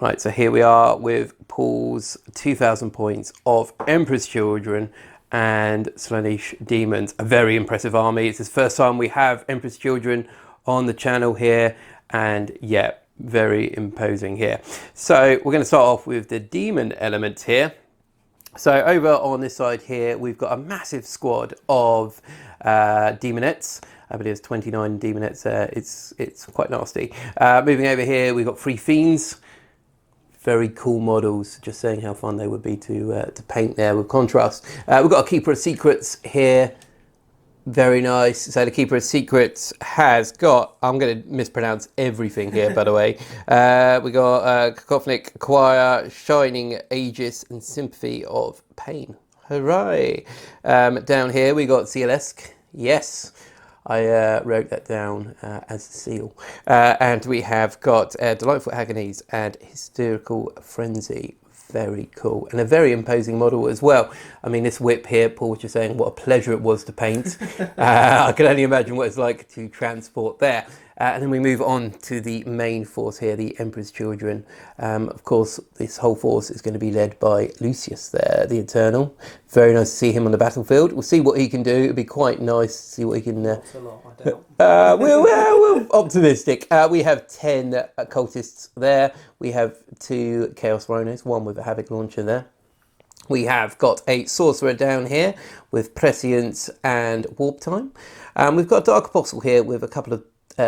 Right, so here we are with Paul's 2,000 points of Emperor's Children and Slaanesh Demons. A very impressive army. It's the first time we have Emperor's Children on the channel here, and yeah, very imposing here. So we're going to start off with the demon elements here. So over on this side here, we've got a massive squad of demonettes. I believe there's 29 demonettes there. It's quite nasty. Moving over here, we've got 3 fiends. Very cool models, just saying how fun they would be to paint there with contrast. We've got a Keeper of Secrets here. Very nice. So the Keeper of Secrets has got, I'm going to mispronounce everything here, by the way. We got Cacophonic Choir, Shining Aegis, and Sympathy of Pain. Hooray! Down here we got Sealesque. Yes, I wrote that down as a seal. And we have got Delightful Agonies and Hysterical Frenzy. Very cool, and a very imposing model as well. I mean, this whip here, Paul was just saying what a pleasure it was to paint. I can only imagine what it's like to transport there. And then we move on to the main force here, the Emperor's Children. Of course, this whole force is going to be led by Lucius there, the Eternal. Very nice to see him on the battlefield. We'll see what he can do. It'll be quite nice to see what he can... Not a lot, I doubt. We're optimistic. We have 10 cultists there. We have 2 Chaos Rhinos, one with a Havoc launcher there. We have got a Sorcerer down here with Prescience and Warp Time. We've got a Dark Apostle here with a couple of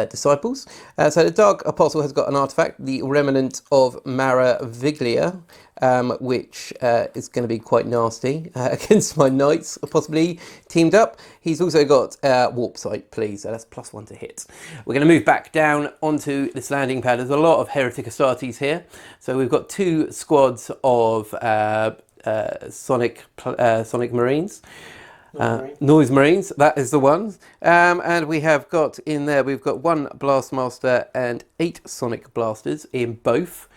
disciples. So the Dark Apostle has got an artifact, the Remnant of Maraviglia, which is going to be quite nasty against my knights, possibly teamed up. He's also got Warp Sight, please, so that's +1 to hit. We're going to move back down onto this landing pad. There's a lot of Heretic Astartes here. So we've got 2 squads of Sonic Marines. Noise Marines, that is the one. And we have got in there, we've got 1 Blastmaster and 8 Sonic Blasters in both.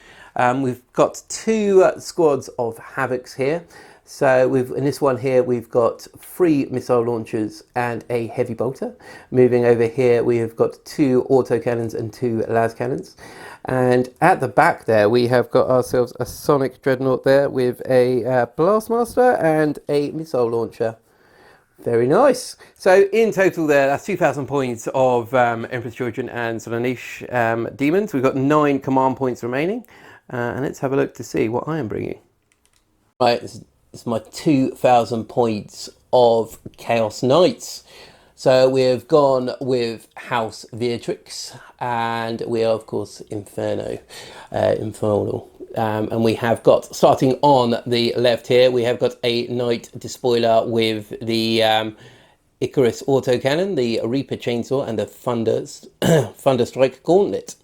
We've got 2 squads of Havocs here. So in this one here, we've got 3 missile launchers and a heavy bolter. Moving over here, we have got 2 autocannons and 2 las cannons. And at the back there, we have got ourselves a Sonic Dreadnought there with a Blastmaster and a missile launcher. Very nice. So in total there, that's 2,000 points of Emperor's Children and Slaanesh Demons. We've got 9 command points remaining. And let's have a look to see what I am bringing. Right, this is my 2,000 points of Chaos Knights. So we have gone with House Beatrix, and we are, of course, Infernal. And we have got, starting on the left here, we have got a Knight Despoiler with the Icarus Autocannon, the Reaper Chainsaw, and the Thunderstrike Gauntlet.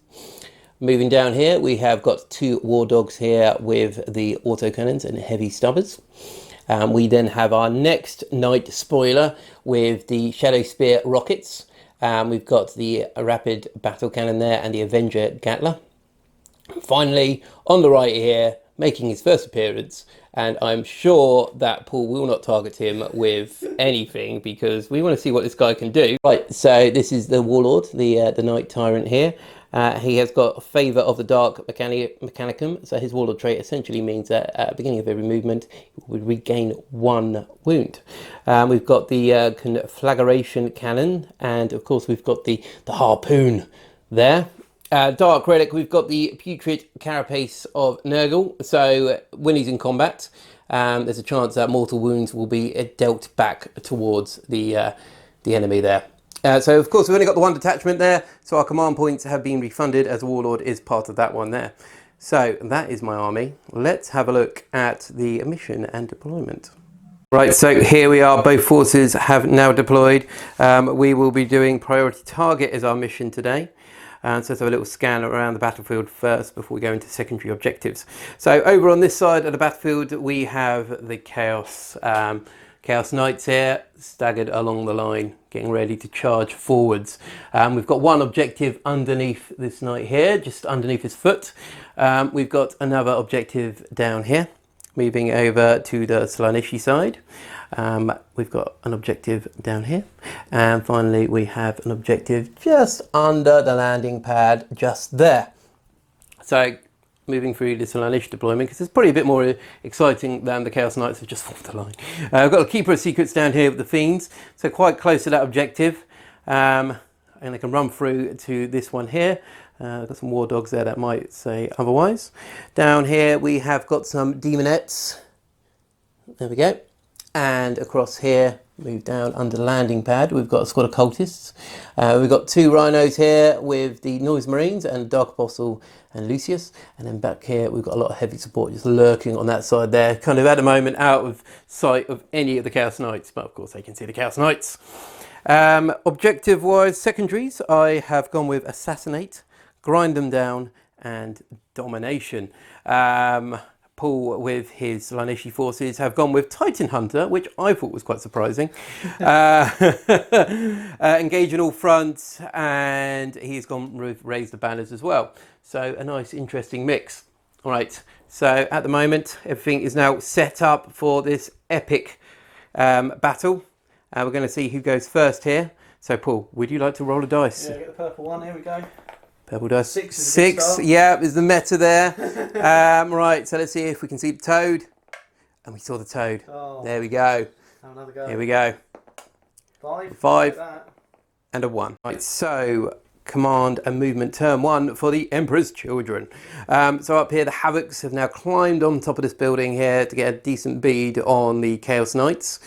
Moving down here, we have got 2 War Dogs here with the Autocannons and Heavy Stubbers. We then have our next Knight Spoiler with the Shadow Spear Rockets. We've got the Rapid Battle Cannon there and the Avenger Gatler. Finally, on the right here, making his first appearance, and I'm sure that Paul will not target him with anything because we want to see what this guy can do. Right, so this is the Warlord, the Knight Tyrant here. He has got a Favour of the Dark Mechanicum, so his Warlord trait essentially means that at the beginning of every movement, he would regain 1 wound. We've got the Conflagration Cannon, and of course we've got the Harpoon there. Dark Relic, we've got the Putrid Carapace of Nurgle, so when he's in combat, there's a chance that mortal wounds will be dealt back towards the enemy there. So of course we've only got the 1 detachment there, so our command points have been refunded as Warlord is part of that one there. So that is my army. Let's have a look at the mission and deployment. Right, so here we are, both forces have now deployed. We will be doing priority target as our mission today. So let's have a little scan around the battlefield first before we go into secondary objectives. So over on this side of the battlefield, we have the Chaos Knights here, staggered along the line, getting ready to charge forwards. We've got 1 objective underneath this knight here, just underneath his foot. We've got another objective down here, moving over to the Slaaneshi side. We've got an objective down here, and finally we have an objective just under the landing pad just there. So moving through this Lanish deployment because it's probably a bit more exciting than the Chaos Knights have just formed the line. I've got a Keeper of Secrets down here with the Fiends, so quite close to that objective. And I can run through to this one here. I've got some War Dogs there that might say otherwise. Down here we have got some Demonettes. There we go. And across here, move down under the landing pad, we've got a squad of Cultists. We've got 2 Rhinos here with the Noise Marines and Dark Apostle and Lucius. And then back here, we've got a lot of heavy support just lurking on that side there, kind of at the moment out of sight of any of the Chaos Knights, but of course they can see the Chaos Knights. Objective-wise, secondaries, I have gone with Assassinate, Grind Them Down, and Domination. Paul, with his Lanishi forces, have gone with Titan Hunter, which I thought was quite surprising. Engage on all fronts, and he's gone with Raise the Banners as well. So a nice, interesting mix. All right, so at the moment, everything is now set up for this epic battle. We're going to see who goes first here. So, Paul, would you like to roll a dice? Yeah, get the purple one. Here we go. Purple dice. 6 is a good Six. start. Yeah, is the meta there. Right, so let's see if we can see the toad. And we saw the toad. Oh. There we go. Have another go. Here we go. 5. 5 Like that. and a 1. Right, so command and movement turn 1 for the Emperor's Children. So up here, the Havocs have now climbed on top of this building here to get a decent bead on the Chaos Knights.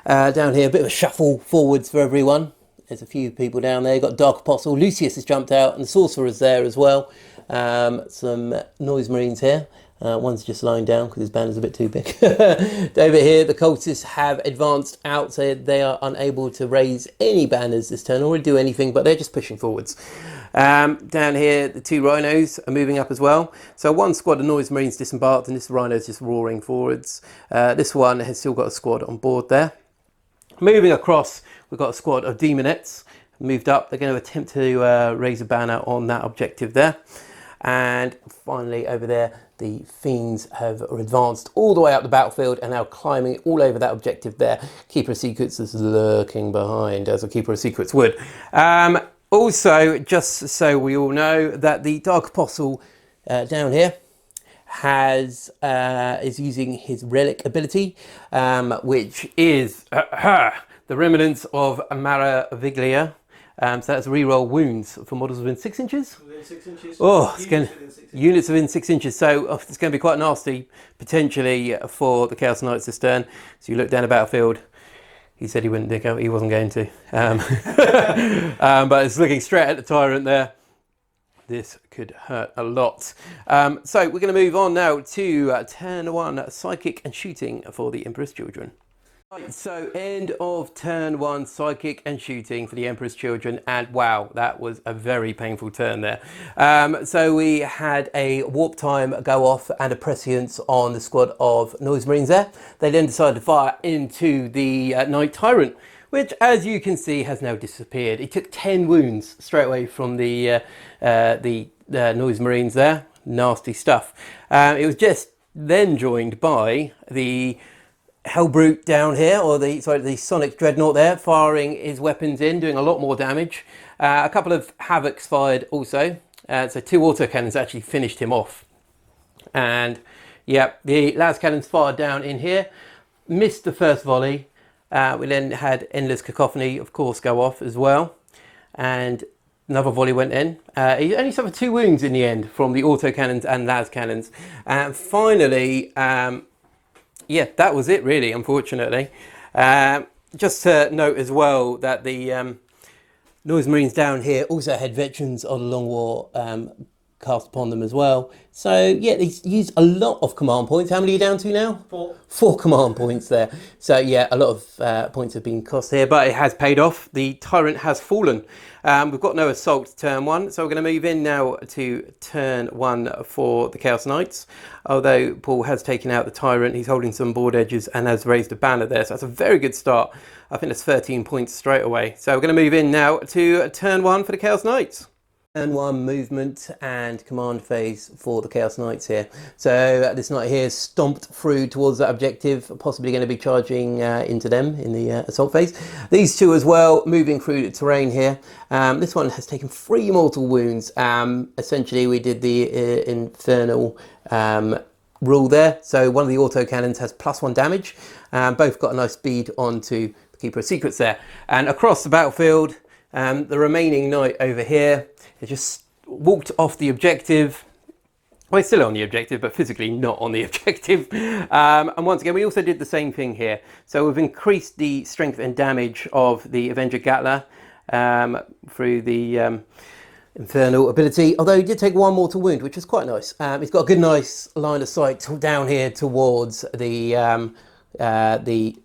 Down here, a bit of a shuffle forwards for everyone. There's a few people down there. You've got Dark Apostle, Lucius has jumped out, and the Sorcerer's there as well. Some Noise Marines here. One's just lying down because his banner's a bit too big. Over here, the Cultists have advanced out, so they are unable to raise any banners this turn or do anything, but they're just pushing forwards. Down here, the 2 Rhinos are moving up as well. So one squad of Noise Marines disembarked, and this Rhino's just roaring forwards. This one has still got a squad on board there. Moving across, we've got a squad of Demonettes moved up. They're going to attempt to raise a banner on that objective there. And finally over there, the Fiends have advanced all the way up the battlefield and now climbing all over that objective there. Keeper of Secrets is lurking behind, as a Keeper of Secrets would. Also, just so we all know, that the Dark Apostle down here is using his relic ability, which is the remnants of Maraviglia. So that's reroll wounds for models within 6 inches. Within 6 inches. Oh, it's Units going within 6 inches. units within 6 inches. So it's going to be quite nasty potentially for the Chaos Knights this turn. So you look down the battlefield. He said he wouldn't dig out. He wasn't going to. But it's looking straight at the tyrant there. This could hurt a lot. So we're going to move on now to turn 1, Psychic and Shooting for the Emperor's Children. Right, so end of turn 1, Psychic and Shooting for the Emperor's Children, and wow, that was a very painful turn there. So we had a Warp Time go off and a Prescience on the squad of Noise Marines there. They then decided to fire into the Knight Tyrant, which, as you can see, has now disappeared. He took 10 wounds straight away from the Noise Marines there. Nasty stuff. It was just then joined by the Hellbrute down here, or the Sonic Dreadnought there, firing his weapons in, doing a lot more damage. A couple of Havocs fired also. So 2 autocannons actually finished him off. And yeah, the las cannons fired down in here, missed the first volley. We then had Endless Cacophony, of course, go off as well. And another volley went in. He only suffered 2 wounds in the end from the autocannons and las cannons. And finally, yeah, that was it really, unfortunately. Just to note as well that the Noise Marines down here also had Veterans of the Long War cast upon them as well. So yeah, they used a lot of command points. How many are you down to now? 4. 4 command points there. So yeah, a lot of points have been cost here, but it has paid off. The Tyrant has fallen. We've got no assault turn 1, so we're going to move in now to turn 1 for the Chaos Knights. Although Paul has taken out the Tyrant, he's holding some board edges and has raised a banner there, so that's a very good start. I think that's 13 points straight away. So we're going to move in now to turn 1 for the Chaos Knights. And one movement and command phase for the Chaos Knights here. So this knight here stomped through towards that objective, possibly going to be charging into them in the assault phase. These two as well, moving through the terrain here. This one has taken 3 mortal wounds. Essentially, we did the infernal rule there. So one of the autocannons has +1 damage. Both got a nice speed onto the Keeper of Secrets there. And across the battlefield, the remaining knight over here, it just walked off the objective. Well, it's still on the objective, but physically not on the objective. And once again, we also did the same thing here. So we've increased the strength and damage of the Avenger Gatler through the Infernal ability, although he did take 1 mortal wound, which is quite nice. He's got a good, nice line of sight down here towards the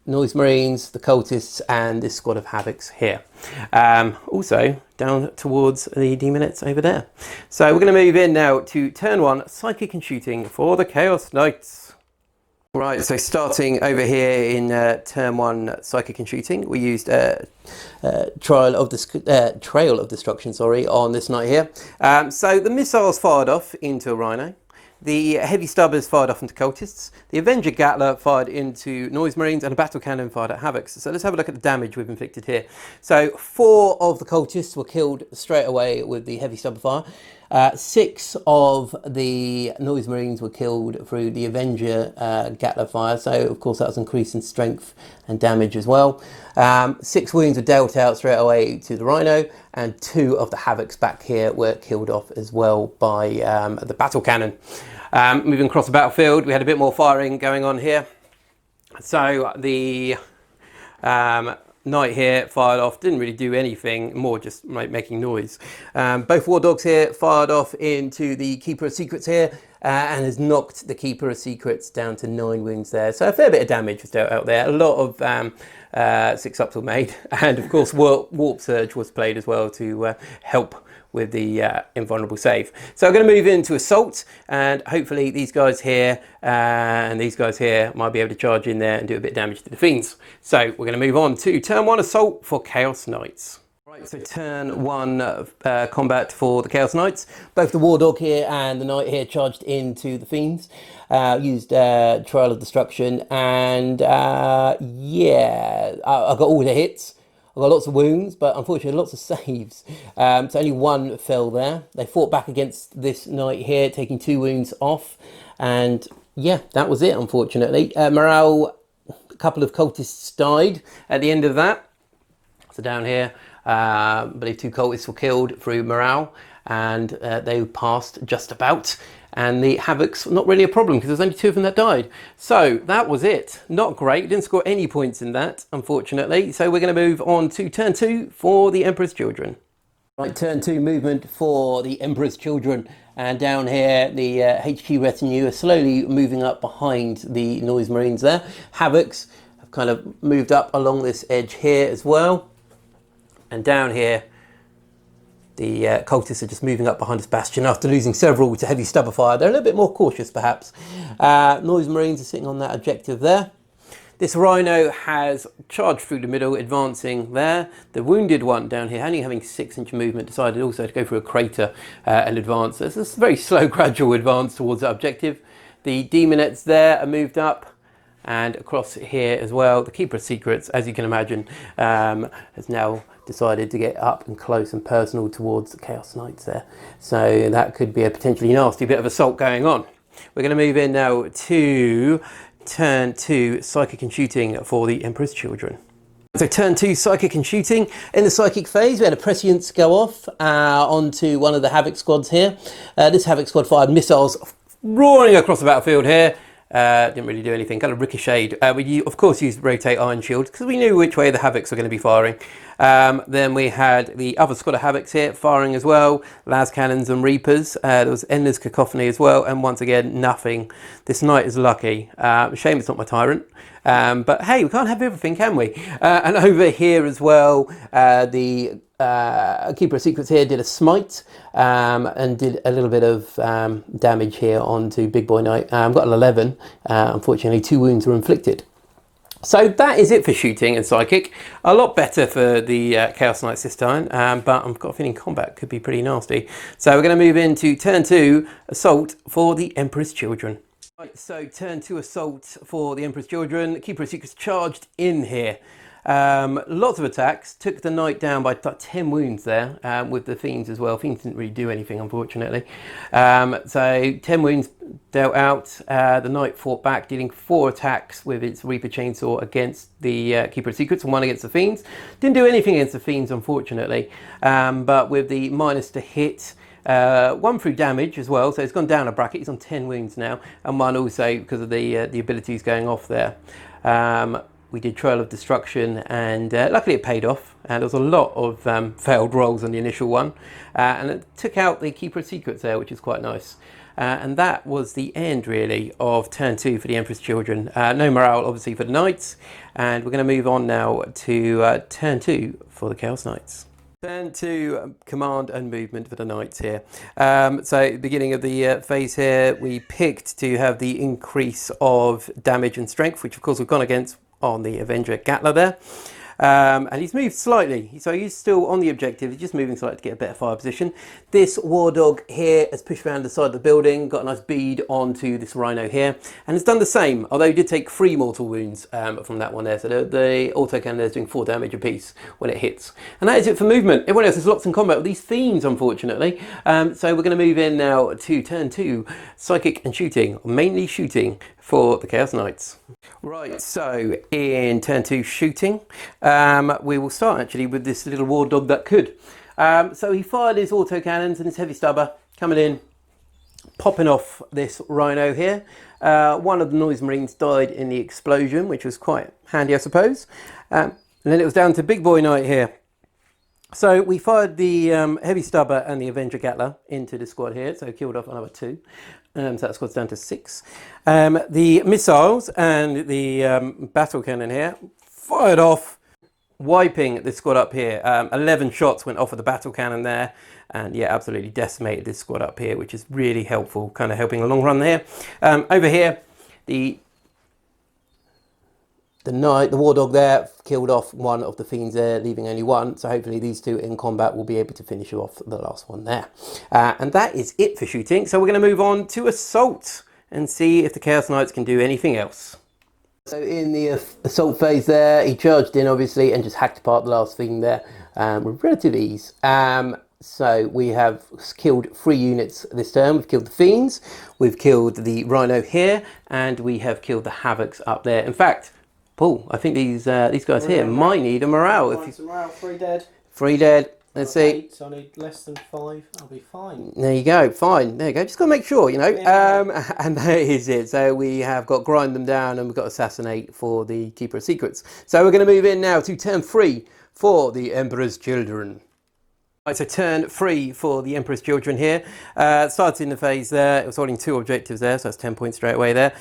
Noise Marines, the Cultists, and this squad of Havocs here. Also down towards the Demonettes over there. So we're going to move in now to turn 1, Psychic and Shooting for the Chaos Knights. Right, so starting over here in turn 1, Psychic and Shooting, we used Trail of Destruction, on this knight here. So the missiles fired off into a Rhino. The Heavy Stubbers fired off into Cultists. The Avenger Gatler fired into Noise Marines, and a Battle Cannon fired at Havocs. So let's have a look at the damage we've inflicted here. So 4 of the Cultists were killed straight away with the Heavy Stubber fire. 6 of the Noise Marines were killed through the Avenger Gatler fire. So of course that was increased in strength and damage as well. 6 wounds were dealt out straight away to the Rhino, and 2 of the Havocs back here were killed off as well by the Battle Cannon. Moving across the battlefield, we had a bit more firing going on here. So the knight here fired off, didn't really do anything, more just making noise. Both War Dogs here fired off into the Keeper of Secrets here, and has knocked the Keeper of Secrets down to 9 wounds there. So a fair bit of damage was dealt out there. A lot of 6-ups were made, and of course Warp Surge was played as well to help with the invulnerable save. So I'm going to move into Assault, and hopefully these guys here and these guys here might be able to charge in there and do a bit of damage to the Fiends. So we're going to move on to turn 1 Assault for Chaos Knights. Right, so turn 1 combat for the Chaos Knights. Both the War Dog here and the Knight here charged into the Fiends. Used Trial of Destruction, and yeah, I got all the hits. I got lots of wounds, but unfortunately lots of saves. So only 1 fell there. They fought back against this knight here, taking 2 wounds off. And yeah, that was it, unfortunately. Morale, a couple of cultists died at the end of that. So down here, I believe 2 cultists were killed through morale, and they passed just about. And the Havocs, not really a problem, because there's only 2 of them that died. So that was it. Not great. Didn't score any points in that, unfortunately. So we're going to move on to turn 2 for the Emperor's Children. Right, turn 2 movement for the Emperor's Children. And down here, the HQ retinue are slowly moving up behind the Noise Marines there. Havocs have kind of moved up along this edge here as well. And down here, the cultists are just moving up behind this bastion after losing several to Heavy Stubber fire. They're a little bit more cautious, perhaps. Noise Marines are sitting on that objective there. This Rhino has charged through the middle, advancing there. The wounded one down here, only having 6-inch movement, decided also to go through a crater and advance. It's a very slow, gradual advance towards that objective. The Demonettes there are moved up, and across here as well. The Keeper of Secrets, as you can imagine, has now decided to get up and close and personal towards the Chaos Knights there. So that could be a potentially nasty bit of assault going on. We're going to move in now to turn 2 Psychic and Shooting for the Emperor's Children. So turn 2 Psychic and Shooting. In the Psychic phase, we had a Prescience go off onto one of the Havoc squads here. This Havoc squad fired missiles roaring across the battlefield here. Didn't really do anything, kind of ricocheted. We of course used Rotate Iron Shield because we knew which way the Havocs were going to be firing. Then we had the other squad of Havocs here firing as well, Las Cannons and Reapers. There was Endless Cacophony as well, and once again, nothing. This knight is lucky. Shame it's not my Tyrant. But hey, we can't have everything, can we? And over here as well, the Keeper of Secrets here did a smite and did a little bit of damage here onto Big Boy Knight. Got an 11. Unfortunately, 2 wounds were inflicted. So that is it for shooting and psychic. A lot better for the Chaos Knights this time, but I've got a feeling combat could be pretty nasty. So we're going to move into turn 2, assault for the Emperor's Children. Right, so turn 2 assault for the Emperor's Children. Keeper of Secrets charged in here. Lots of attacks, took the knight down by 10 wounds there, with the fiends as well. Fiends didn't really do anything, unfortunately. So 10 wounds dealt out. The knight fought back, dealing 4 attacks with its Reaper Chainsaw against the Keeper of Secrets and 1 against the fiends. Didn't do anything against the fiends, unfortunately, but with the minus to hit, 1 through damage as well, so it's gone down a bracket. He's on 10 wounds now, and 1 also because of the abilities going off there. We did Trail of Destruction, and luckily it paid off. And there was a lot of failed rolls on the initial one, and it took out the Keeper of Secrets there, which is quite nice. And that was the end, really, of turn 2 for the Emperor's Children. No morale, obviously, for the Knights, and we're going to move on now to turn 2 for the Chaos Knights. Turn 2, command and movement for the Knights here. So at the beginning of the phase here, we picked to have the increase of damage and strength, which of course we've gone against on the Avenger Gatler there. And he's moved slightly, so he's still on the objective. He's just moving slightly to get a better fire position. This War Dog here has pushed around the side of the building, got a nice bead onto this Rhino here, and it's done the same, although he did take 3 mortal wounds from that one there. So the autocannon there is doing 4 damage apiece when it hits. And that is it for movement. Everyone else is locked in combat with these fiends, unfortunately. So we're going to move in now to turn 2, psychic and shooting, mainly shooting for the Chaos Knights. Right, so in turn 2 shooting, we will start actually with this little War Dog that could. So he fired his autocannons and his heavy stubber, coming in, popping off this Rhino here. 1 of the Noise Marines died in the explosion, which was quite handy, I suppose. And then it was down to Big Boy Knight here. So we fired the heavy stubber and the Avenger Gatler into the squad here, so killed off another 2. So that squad's down to 6. The missiles and the battle cannon here fired off, wiping this squad up here. 11 shots went off of the battle cannon there, and yeah, absolutely decimated this squad up here, which is really helpful, kind of helping the long run there. Over here, the War Dog there killed off 1 of the fiends there, leaving only 1. So hopefully these 2 in combat will be able to finish off the last one there. And that is it for shooting. So we're going to move on to assault and see if the Chaos Knights can do anything else. So in the assault phase there, he charged in obviously and just hacked apart the last fiend there with relative ease. So we have killed 3 units this turn. We've killed the fiends, we've killed the Rhino here, and we have killed the Havocs up there. In fact, Paul, I think these guys here might need a morale. If you... morale, 3 dead. 3 dead. Let's see. 8, so I need less than 5. I'll be fine. There you go. Fine. There you go. Just got to make sure, you know. Yeah. And that is it. So we have got grind them down, and we've got assassinate for the Keeper of Secrets. So we're going to move in now to turn 3 for the Emperor's Children. Right, so turn 3 for the Emperor's Children here. Started in the phase there. It was holding 2 objectives there, so that's 10 points straight away there.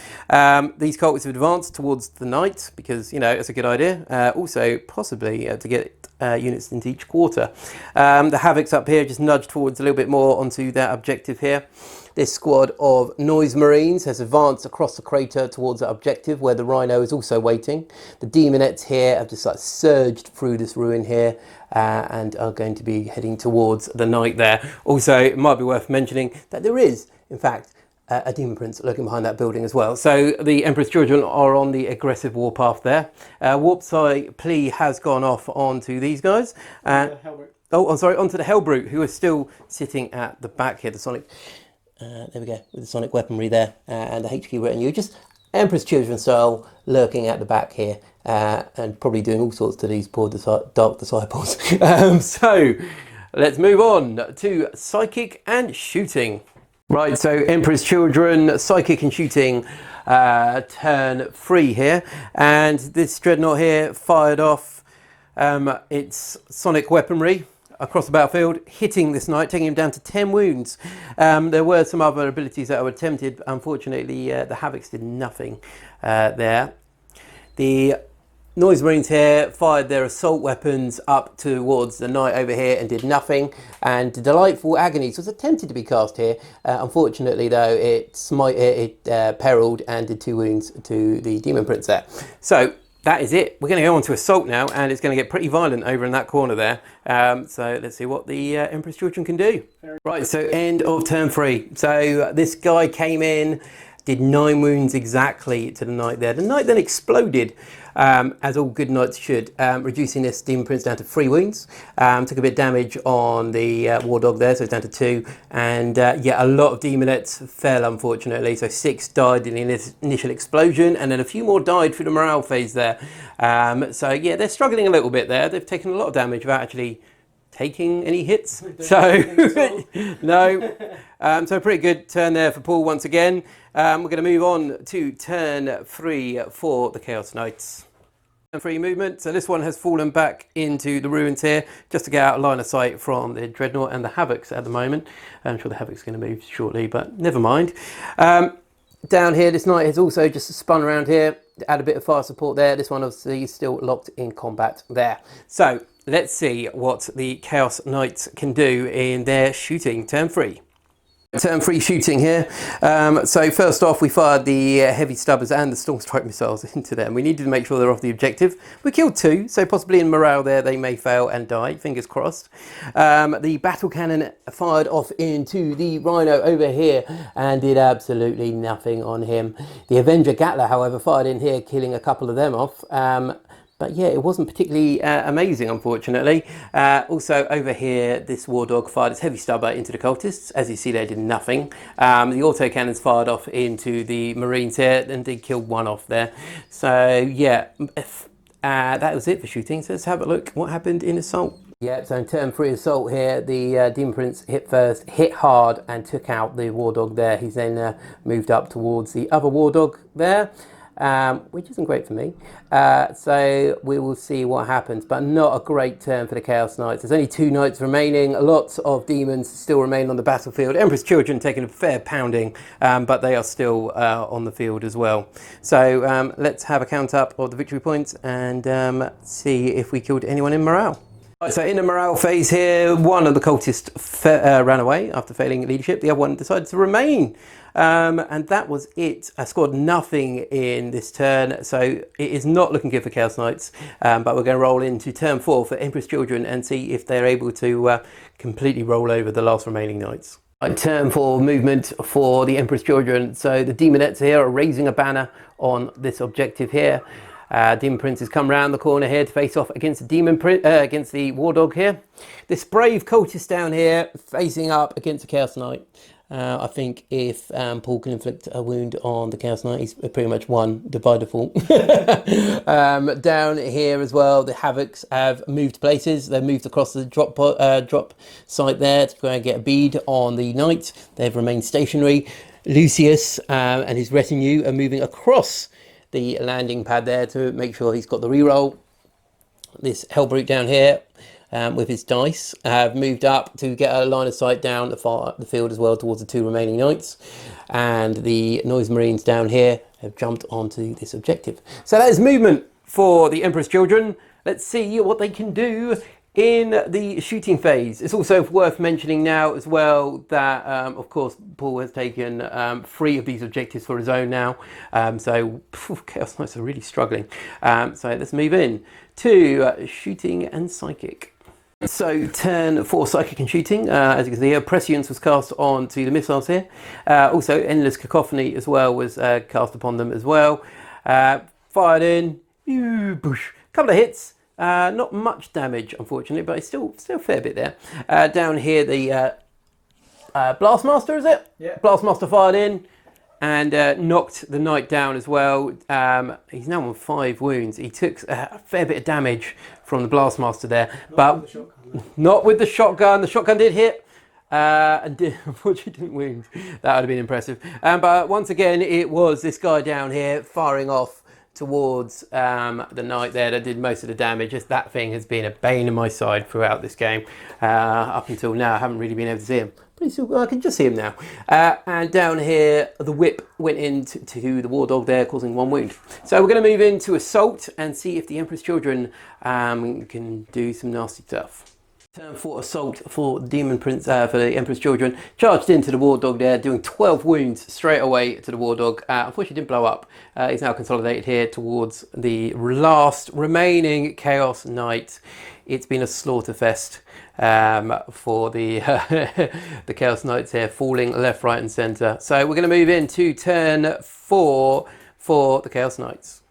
These cultists have advanced towards the knight because, you know, it's a good idea. Also, possibly to get units into each quarter. The Havocs up here just nudged forwards a little bit more onto that objective here. This squad of Noise Marines has advanced across the crater towards that objective where the Rhino is also waiting. The Demonettes here have just like surged through this ruin here and are going to be heading towards the knight there. Also, it might be worth mentioning that there is, in fact, a Demon Prince lurking behind that building as well. So the Emperor's Children are on the aggressive warpath there. Warpside Plea has gone off onto these guys. Oh, I'm sorry, onto the Hellbrute, who is still sitting at the back here. The Sonic... there we go, with the Sonic weaponry there, and the HQ retinue, just Emperor's Children style, lurking at the back here, and probably doing all sorts to these poor Dark Disciples. So, let's move on to Psychic and Shooting. Right, so Emperor's Children, Psychic and Shooting, turn 3 here, and this Dreadnought here fired off its Sonic weaponry across the battlefield, hitting this knight, taking him down to 10 wounds. There were some other abilities that were attempted. Unfortunately, the Havocs did nothing there. The Noise Marines here fired their assault weapons up towards the knight over here and did nothing. And Delightful Agonies was attempted to be cast here. Unfortunately, though, it periled and did 2 wounds to the Demon Prince there. So that is it. We're going to go on to assault now, and it's going to get pretty violent over in that corner there. So let's see what the Emperor's Children can do. Right, so end of turn 3. So this guy came in, did 9 wounds exactly to the knight there. The knight then exploded, as all good knights should, reducing this Demon Prince down to 3 wounds. Took a bit of damage on the War Dog there, so it's down to 2. And yeah, a lot of demonettes fell, unfortunately. So 6 died in the initial explosion, and then a few more died through the morale phase there. So yeah, they're struggling a little bit there. They've taken a lot of damage without actually taking any hits. So no. So pretty good turn there for Paul once again. We're going to move on to turn 3 for the Chaos Knights. Turn 3 movement. So this one has fallen back into the ruins here, just to get out of line of sight from the Dreadnought and the Havocs at the moment. I'm sure the Havoc's going to move shortly, but never mind. Down here, this knight has also just spun around here, add a bit of fire support there. This one obviously is still locked in combat there. So let's see what the Chaos Knights can do in their shooting. Turn 3. Turn 3 shooting here. So first off, we fired the heavy stubbers and the storm strike missiles into them. We needed to make sure they're off the objective. We killed 2, so possibly in morale there they may fail and die, fingers crossed. The battle cannon fired off into the Rhino over here and did absolutely nothing on him. The Avenger Gatler, however, fired in here, killing a couple of them off. But yeah, it wasn't particularly amazing, unfortunately. Also over here, this War Dog fired its heavy stubber into the cultists. As you see, they did nothing. The autocannons fired off into the Marines here and did kill 1 off there. So yeah, that was it for shooting. So let's have a look what happened in assault. Yeah, so in turn 3 assault here, the Demon Prince hit first, hit hard and took out the War Dog there. He's then moved up towards the other War Dog there. Which isn't great for me. So we will see what happens, but not a great turn for the Chaos Knights. There's only 2 knights remaining. Lots of demons still remain on the battlefield. Emperor's Children taking a fair pounding, but they are still on the field as well. So let's have a count up of the victory points and see if we killed anyone in morale. Right, so in the morale phase here, one of the cultists ran away after failing leadership. The other one decided to remain. And that was it. I scored nothing in this turn, so it is not looking good for Chaos Knights. But we're going to roll into turn 4 for Emperor's Children and see if they're able to completely roll over the last remaining knights. Right, turn 4 movement for the Emperor's Children. So the Demonettes here are raising a banner on this objective here. Demon Prince has come round the corner here to face off against the against the War Dog here. This brave cultist down here facing up against the Chaos Knight. I think if Paul can inflict a wound on the Chaos Knight, he's pretty much won by default. Down here as well, the Havocs have moved places. They've moved across the drop site there to go and get a bead on the Knight. They've remained stationary. Lucius and his retinue are moving across the landing pad there to make sure he's got the reroll. This Hellbrute down here with his dice have moved up to get a line of sight down the field as well towards the 2 remaining knights, and the Noise Marines down here have jumped onto this objective. So that is movement for the Emperor's Children. Let's see what they can do in the shooting phase. It's also worth mentioning now as well that of course Paul has taken 3 of these objectives for his own now, so Chaos Knights are really struggling. So let's move in to shooting and psychic. So turn 4 psychic and shooting. As you can see here, prescience was cast onto the missiles here. Also endless cacophony as well was cast upon them as well. Fired in, boosh, couple of hits. Not much damage, unfortunately, but it's still a fair bit there. Down here, the Blastmaster, is it? Yeah. Blastmaster fired in and knocked the Knight down as well. He's now on 5 wounds. He took a fair bit of damage from the Blastmaster there, but not with the shotgun. The shotgun did hit. And unfortunately didn't wound. That would have been impressive. But once again, it was this guy down here firing off towards the Knight there that did most of the damage. Just that thing has been a bane in my side throughout this game. Up until now, I haven't really been able to see him. But I can just see him now. And down here, the whip went into the War Dog there, causing 1 wound. So we're going to move into assault and see if the Emperor's Children can do some nasty stuff. Turn 4 assault for Demon Prince, for the Emperor's Children. Charged into the War Dog there, doing 12 wounds straight away to the War Dog. Unfortunately didn't blow up. He's now consolidated here towards the last remaining Chaos Knight. It's been a slaughter fest for the the Chaos Knights here, falling left, right and centre. So we're going to move into turn 4 for the Chaos Knights.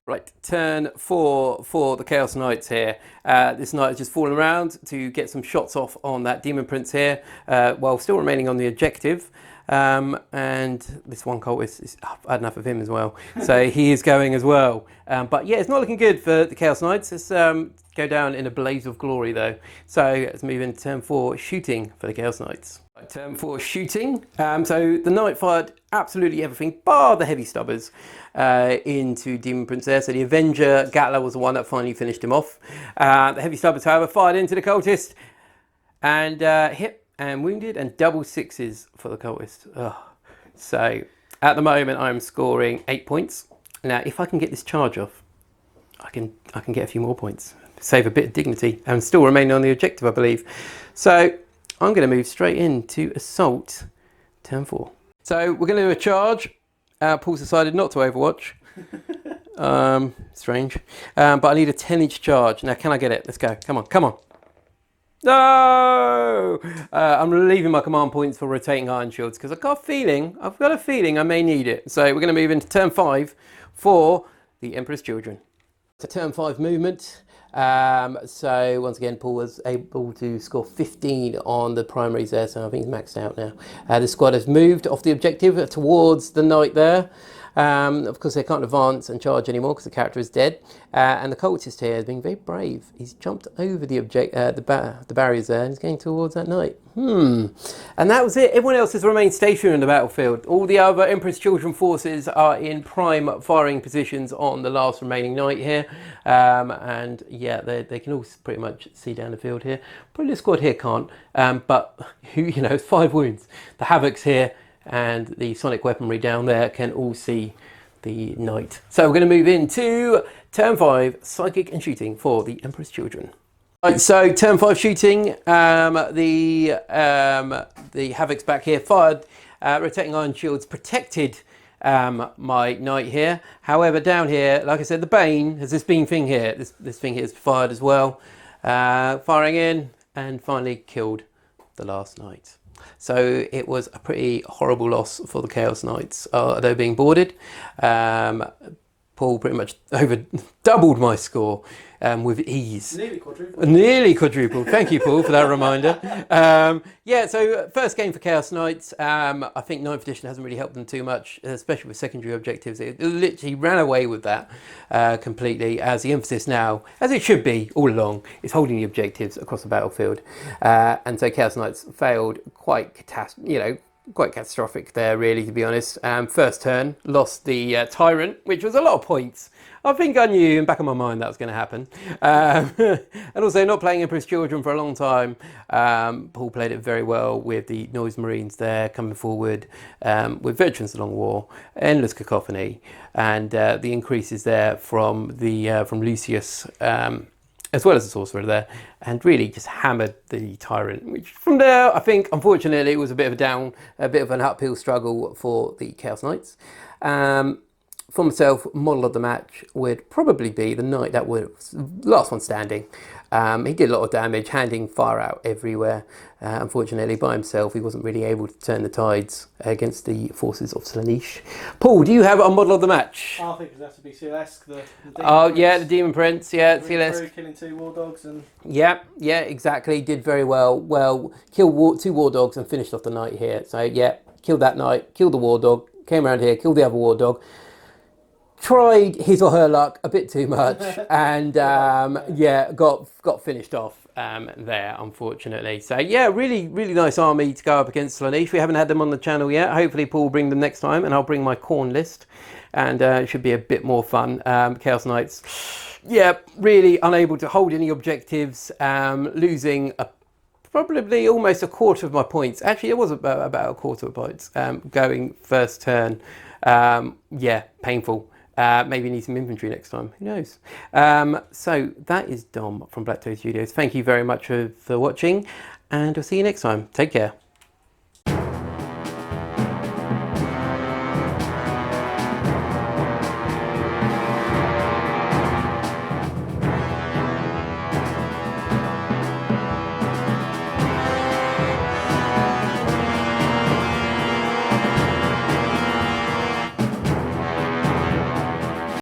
Right, turn 4 for the Chaos Knights here. This knight is just falling around to get some shots off on that Demon Prince here, while still remaining on the objective. And this one cultist, I've had enough of him as well. So he is going as well. But yeah, it's not looking good for the Chaos Knights. Let's go down in a blaze of glory though. So let's move into turn 4, shooting for the Chaos Knights. Right, turn 4, shooting. So the knight fired absolutely everything, bar the heavy stubbers, into Demon Prince there. So the Avenger Gatler was the one that finally finished him off. The heavy stubbers, however, fired into the cultist and hit and wounded, and double sixes for the cultist. Ugh. So at the moment I'm scoring 8 points. Now if I can get this charge off, I can get a few more points, save a bit of dignity, and still remain on the objective, I believe. So I'm going to move straight into assault turn 4. So we're going to do a charge. Paul's decided not to overwatch. Strange. But I need a 10-inch charge. Now can I get it? Let's go. Come on, come on. No! I'm leaving my command points for rotating iron shields because I've got a feeling I may need it. So we're going to move into turn 5 for the Emperor's Children. It's a turn 5 movement. So once again, Paul was able to score 15 on the primaries there, so I think he's maxed out now. The squad has moved off the objective towards the knight there. Of course, they can't advance and charge anymore because the character is dead. And the cultist here has been very brave. He's jumped over the the barriers there and he's going towards that knight. And that was it. Everyone else has remained stationary on the battlefield. All the other Emperor's Children forces are in prime firing positions on the last remaining knight here. And yeah, they can all pretty much see down the field here. Probably the squad here can't, but you know, 5 wounds. The Havocs here and the sonic weaponry down there can all see the knight. So we're going to move into turn 5, psychic and shooting for the Emperor's Children. Right, so turn 5 shooting, the Havocs back here fired, rotating iron shields protected my knight here. However, down here, like I said, the Bane has this beam thing here. This thing here is fired as well, firing in and finally killed the last knight. So it was a pretty horrible loss for the Chaos Knights. They were being boarded. Paul pretty much doubled my score with ease. Nearly quadrupled. Nearly quadrupled. Thank you, Paul, for that reminder. Yeah, so first game for Chaos Knights. I think 9th edition hasn't really helped them too much, especially with secondary objectives. It literally ran away with that completely, as the emphasis now, as it should be all along, is holding the objectives across the battlefield. And so Chaos Knights failed quite catastrophic there, really, to be honest. First turn, lost the Tyrant, which was a lot of points. I think I knew in the back of my mind that was going to happen. And also not playing Emperor's Children for a long time. Paul played it very well with the Noise Marines there coming forward, with Veterans of the Long War, endless cacophony, and the increases there from Lucius, as well as the Sorcerer there, and really just hammered the Tyrant, which from there, I think, unfortunately, it was a bit of an uphill struggle for the Chaos Knights. For myself, model of the match would probably be the knight that was last one standing. He did a lot of damage, handing fire out everywhere. Unfortunately, by himself, he wasn't really able to turn the tides against the forces of Slaanesh. Paul, do you have a model of the match? I think it would have to be Celeste, the Oh, yeah, the Demon Prince, yeah, Celeste. Killing 2 War Dogs and... Yeah, exactly. Did very well. Well, killed 2 War Dogs and finished off the knight here. So, yeah, killed that knight, killed the War Dog, came around here, killed the other War Dog. Tried his or her luck a bit too much, and yeah, got finished off there, unfortunately. So yeah, really nice army to go up against Slaanesh. We haven't had them on the channel yet. Hopefully Paul will bring them next time, and I'll bring my Khorne list, and it should be a bit more fun. Chaos Knights, yeah, really unable to hold any objectives, losing probably almost a quarter of my points. Actually, it was about a quarter of points going first turn. Yeah, painful. Maybe need some inventory next time. Who knows? So that is Dom from Blacktoad Studios. Thank you very much for watching, and I'll see you next time. Take care.